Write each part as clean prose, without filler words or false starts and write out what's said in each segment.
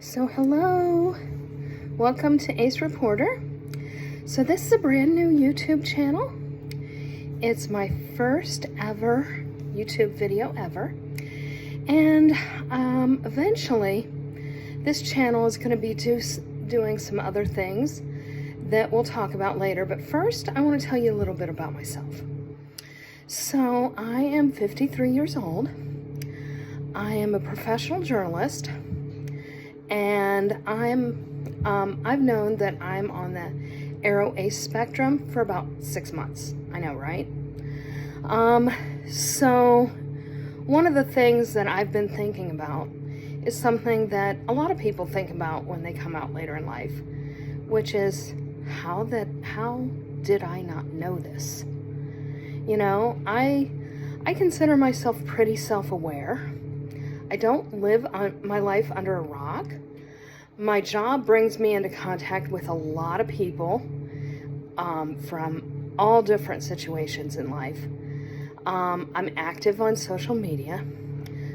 So hello, welcome to Ace Reporter. So this is a brand new YouTube channel. It's my first ever YouTube video ever. And eventually this channel is going to be doing some other things that we'll talk about later. But first I want to tell you a little bit about myself. So I am 53 years old. I am a professional journalist. And I've known that I'm on the ARO-ACE spectrum for about 6 months. I know, right? So one of the things that I've been thinking about is something that a lot of people think about when they come out later in life, which is how did I not know this? You know, I consider myself pretty self-aware. I don't live my life under a rock. My job brings me into contact with a lot of people from all different situations in life. I'm active on social media.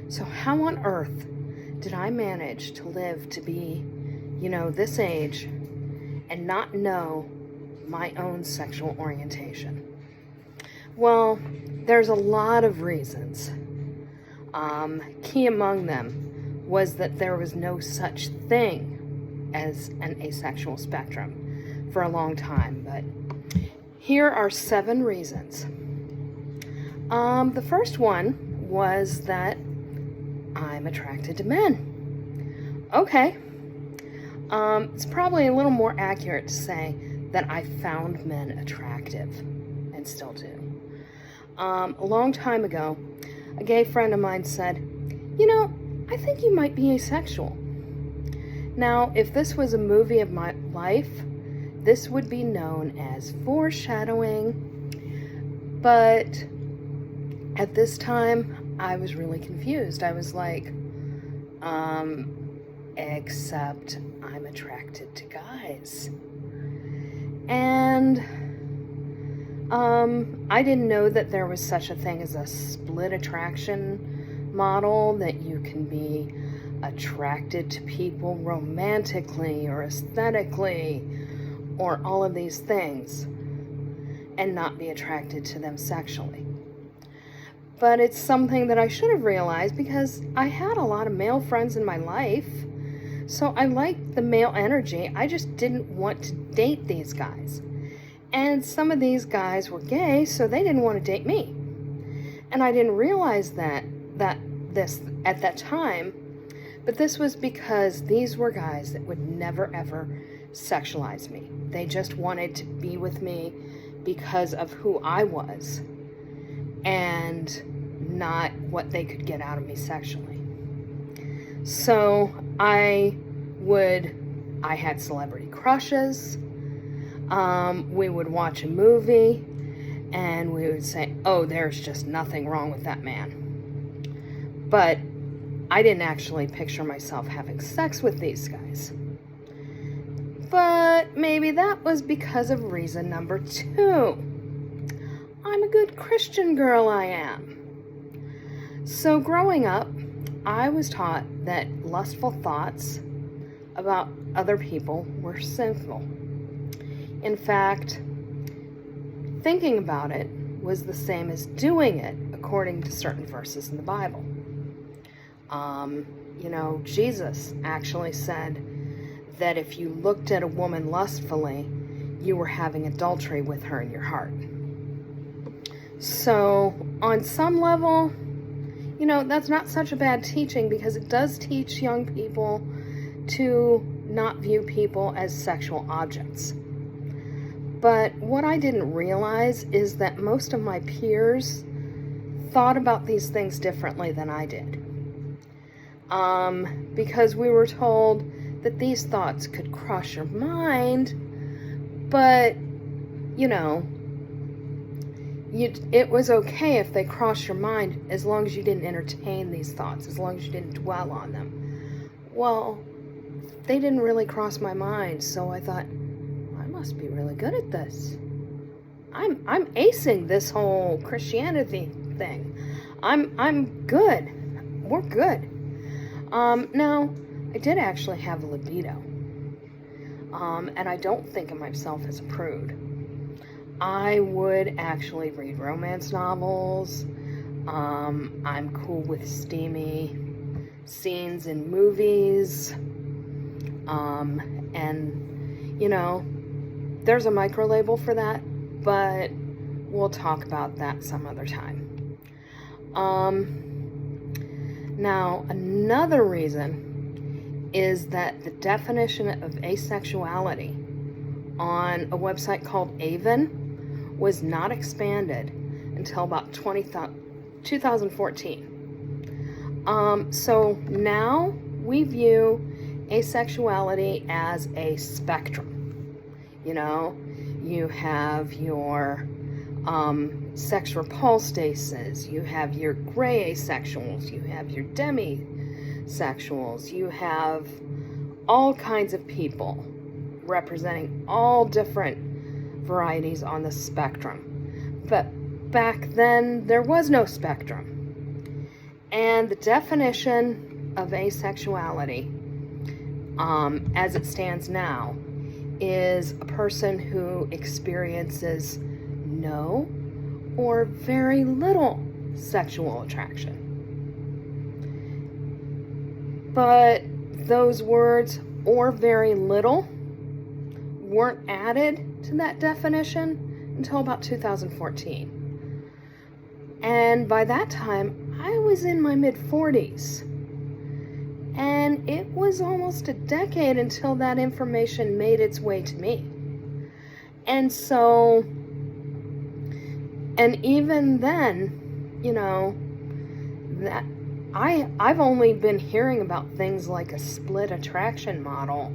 So how on earth did I manage to live to be, this age and not know my own sexual orientation? Well, there's a lot of reasons. Key among them was that there was no such thing as an asexual spectrum for a long time, but here are 7 reasons. The first one was that I'm attracted to men. Okay. It's probably a little more accurate to say that I found men attractive, and still do. A long time ago, a gay friend of mine said, I think you might be asexual. Now, if this was a movie of my life, this would be known as foreshadowing. But at this time, I was really confused. I was like, except I'm attracted to guys. And I didn't know that there was such a thing as a split attraction model, that you can be attracted to people romantically or aesthetically or all of these things and not be attracted to them sexually. But it's something that I should have realized because I had a lot of male friends in my life, so I liked the male energy. I just didn't want to date these guys. And some of these guys were gay, so they didn't want to date me. And I didn't realize this at that time, but this was because these were guys that would never ever sexualize me. They just wanted to be with me because of who I was and not what they could get out of me sexually. So I had celebrity crushes. We would watch a movie and we would say, oh, there's just nothing wrong with that man. But I didn't actually picture myself having sex with these guys. But maybe that was because of reason number 2. I'm a good Christian girl, I am. So growing up, I was taught that lustful thoughts about other people were sinful. In fact, thinking about it was the same as doing it, according to certain verses in the Bible. Jesus actually said that if you looked at a woman lustfully, you were having adultery with her in your heart. So, on some level, that's not such a bad teaching, because it does teach young people to not view people as sexual objects. But what I didn't realize is that most of my peers thought about these things differently than I did. Because we were told that these thoughts could cross your mind, but, it was okay if they crossed your mind as long as you didn't entertain these thoughts, as long as you didn't dwell on them. Well, they didn't really cross my mind, so I thought, I must be really good at this. I'm acing this whole Christianity thing. I'm good. We're good. Now, I did actually have a libido. And I don't think of myself as a prude. I would actually read romance novels. I'm cool with steamy scenes in movies. And, you know, there's a micro label for that, but we'll talk about that some other time. Now, another reason is that the definition of asexuality on a website called Avon was not expanded until about 2014. So now we view asexuality as a spectrum. You know, you have your sex repulsed aces, you have your gray asexuals, you have your demisexuals, you have all kinds of people representing all different varieties on the spectrum. But back then, there was no spectrum. And the definition of asexuality, as it stands now, is a person who experiences no or very little sexual attraction. But those words, or very little, weren't added to that definition until about 2014. And by that time, I was in my mid-40s. And it was almost a decade until that information made its way to me. And so, and even then, you know, that I've only been hearing about things like a split attraction model,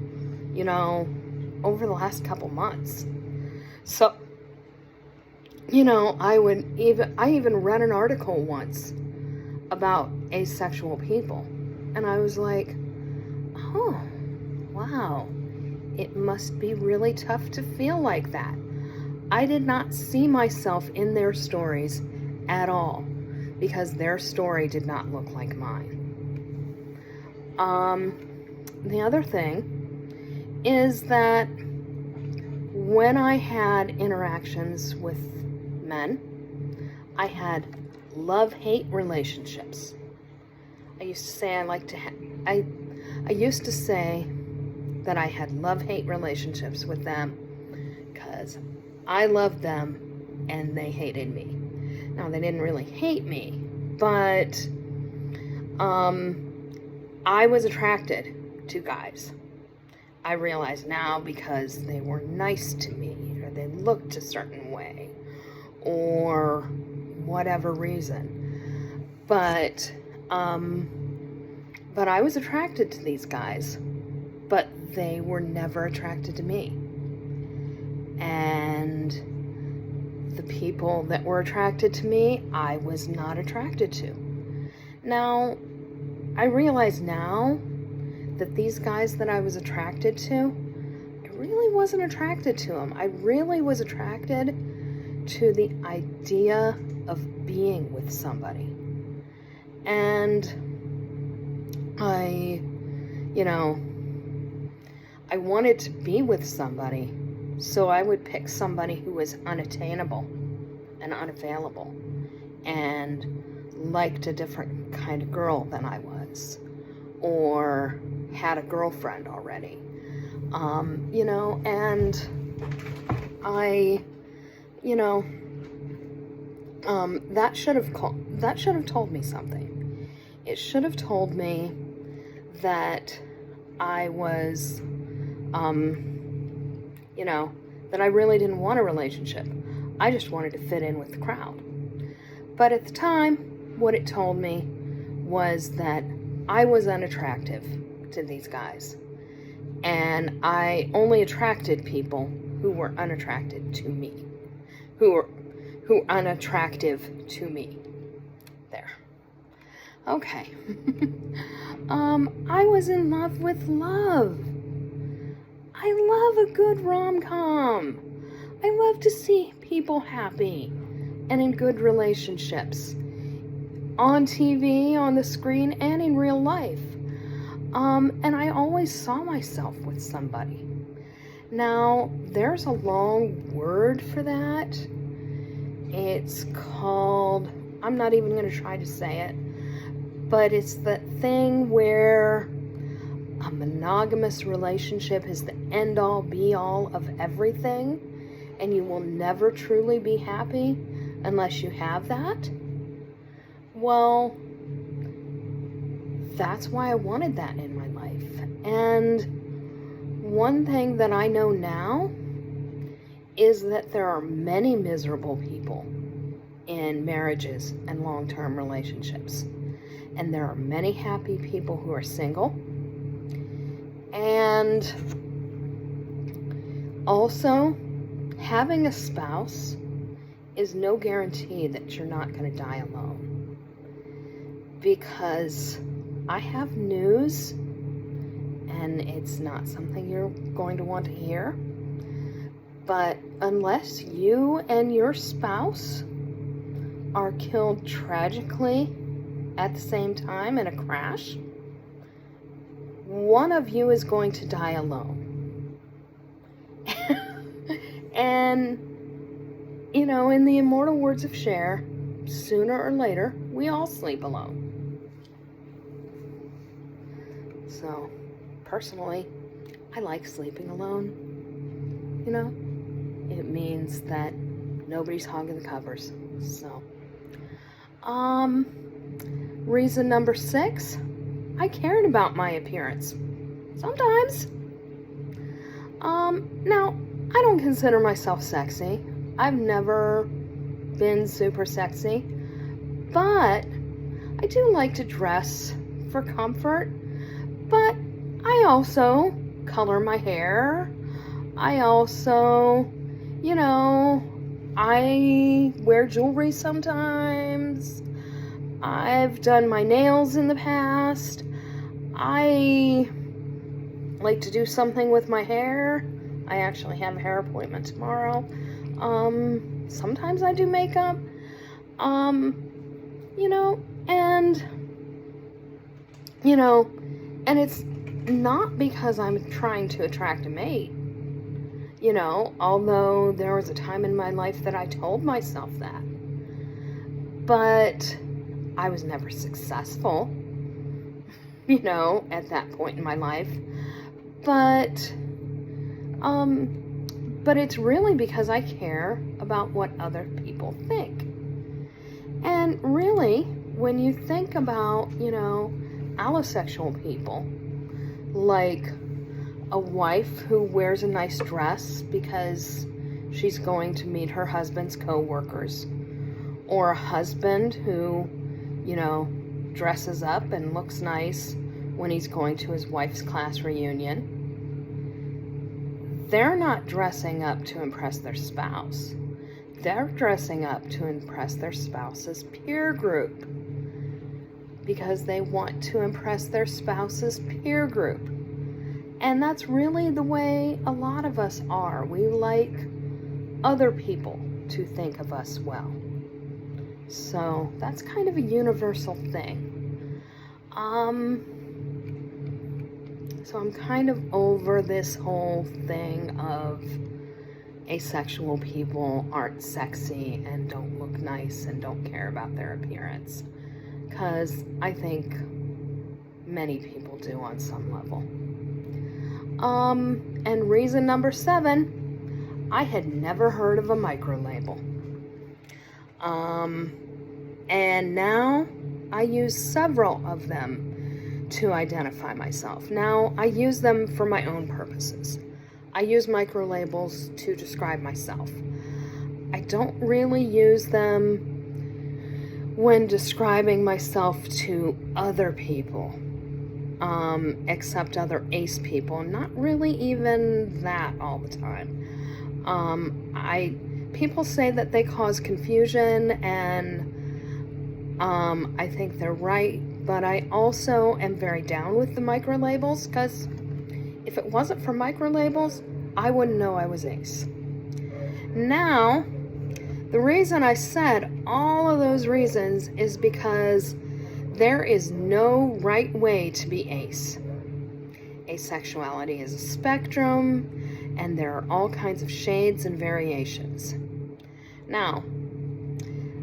you know, over the last couple months. So, you know, I even read an article once about asexual people. And I was like, oh, wow, it must be really tough to feel like that. I did not see myself in their stories at all, because their story did not look like mine. The other thing is that when I had interactions with men, I had love-hate relationships. I used to say I used to say that I had love-hate relationships with them because I loved them and they hated me. Now, they didn't really hate me, but I was attracted to guys. I realize now because they were nice to me, or they looked a certain way, or whatever reason. But I was attracted to these guys, but they were never attracted to me. And the people that were attracted to me, I was not attracted to. Now, I realize now that these guys that I was attracted to, I really wasn't attracted to them. I really was attracted to the idea of being with somebody. And I wanted to be with somebody, so I would pick somebody who was unattainable and unavailable and liked a different kind of girl than I was, or had a girlfriend already, and I, that should have told me something. It should have told me that I was, that I really didn't want a relationship. I just wanted to fit in with the crowd. But at the time, what it told me was that I was unattractive to these guys. And I only attracted people who were unattracted to me. Who unattractive to me. There. Okay. I was in love with love. I love a good rom-com. I love to see people happy and in good relationships. On TV, on the screen, and in real life. And I always saw myself with somebody. Now, there's a long word for that. It's called, I'm not even going to try to say it, but it's the thing where a monogamous relationship is the end-all, be-all of everything, and you will never truly be happy unless you have that. Well, that's why I wanted that in my life. And one thing that I know now is that there are many miserable people in marriages and long-term relationships. And there are many happy people who are single. And also, having a spouse is no guarantee that you're not going to die alone. Because I have news, and it's not something you're going to want to hear, but unless you and your spouse are killed tragically at the same time in a crash, one of you is going to die alone. And, you know, in the immortal words of Cher, sooner or later, we all sleep alone. So, personally, I like sleeping alone. You know, it means that nobody's hogging the covers. So, reason number 6, I cared about my appearance. Sometimes. Now, I don't consider myself sexy. I've never been super sexy, but I do like to dress for comfort. But I also color my hair. I also, you know, I wear jewelry sometimes. I've done my nails in the past. I like to do something with my hair. I actually have a hair appointment tomorrow. Sometimes I do makeup. You know, and, you know, and it's not because I'm trying to attract a mate. You know, although there was a time in my life that I told myself that. But I was never successful, you know, at that point in my life. But it's really because I care about what other people think. And really, when you think about, you know, allosexual people, like a wife who wears a nice dress because she's going to meet her husband's co-workers, or a husband who, you know, dresses up and looks nice when he's going to his wife's class reunion, they're not dressing up to impress their spouse. They're dressing up to impress their spouse's peer group because they want to impress their spouse's peer group. And that's really the way a lot of us are. We like other people to think of us well. So that's kind of a universal thing. So I'm kind of over this whole thing of asexual people aren't sexy and don't look nice and don't care about their appearance. Because I think many people do on some level. And reason number 7, I had never heard of a microlabel. And now I use several of them to identify myself. Now, I use them for my own purposes. I use microlabels to describe myself. I don't really use them when describing myself to other people, except other ace people. Not really even that all the time. People say that they cause confusion, and I think they're right, but I also am very down with the microlabels, because if it wasn't for microlabels, I wouldn't know I was ace. Now, the reason I said all of those reasons is because there is no right way to be ace. Asexuality is a spectrum, and there are all kinds of shades and variations. Now,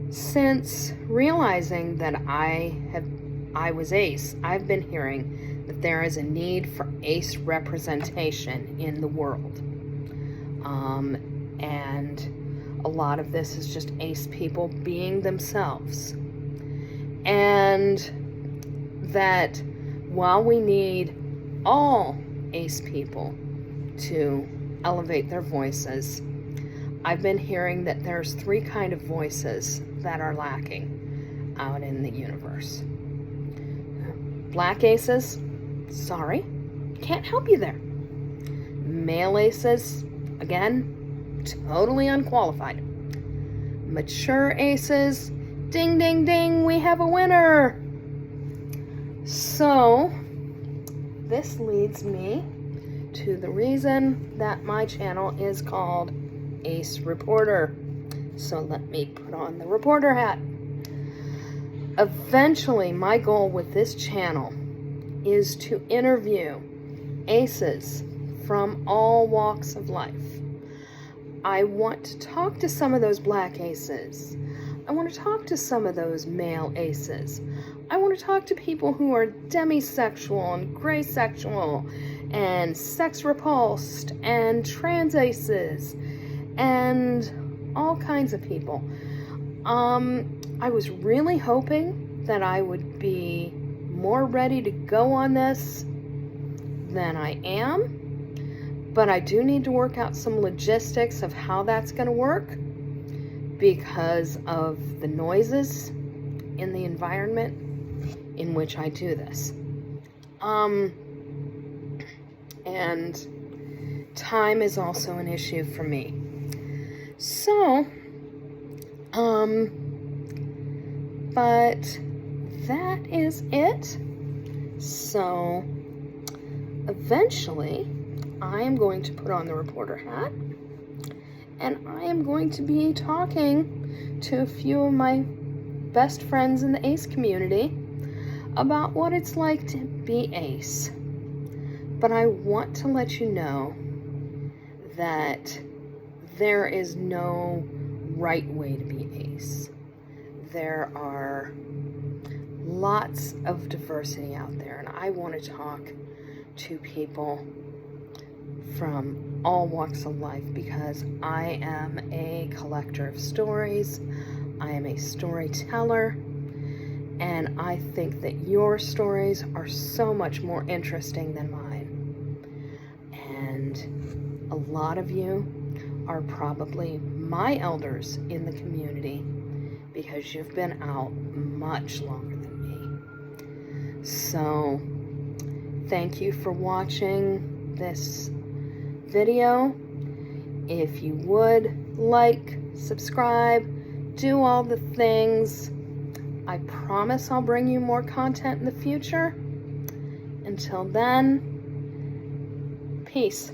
since realizing that I was ace, I've been hearing that there is a need for ace representation in the world. And a lot of this is just ace people being themselves. And that while we need all ace people to elevate their voices, I've been hearing that there's 3 kinds of voices that are lacking out in the universe. Black aces, sorry, can't help you there. Male aces, again, totally unqualified. Mature aces, ding, ding, ding, we have a winner. So, this leads me to the reason that my channel is called Ace Reporter. So let me put on the reporter hat. Eventually, my goal with this channel is to interview aces from all walks of life. I want to talk to some of those black aces. I want to talk to some of those male aces. I want to talk to people who are demisexual and gray sexual and sex repulsed and trans aces and all kinds of people. I was really hoping that I would be more ready to go on this than I am, but I do need to work out some logistics of how that's going to work because of the noises in the environment in which I do this. And time is also an issue for me. So, but that is it. So, eventually, I am going to put on the reporter hat, and I am going to be talking to a few of my best friends in the ACE community about what it's like to be ACE. But I want to let you know that there is no right way to be ACE. There are lots of diversity out there, and I want to talk to people from all walks of life because I am a collector of stories. I am a storyteller, and I think that your stories are so much more interesting than mine. And a lot of you are probably my elders in the community because you've been out much longer than me. So, thank you for watching this video. If you would like, subscribe, do all the things. I promise I'll bring you more content in the future. Until then, peace.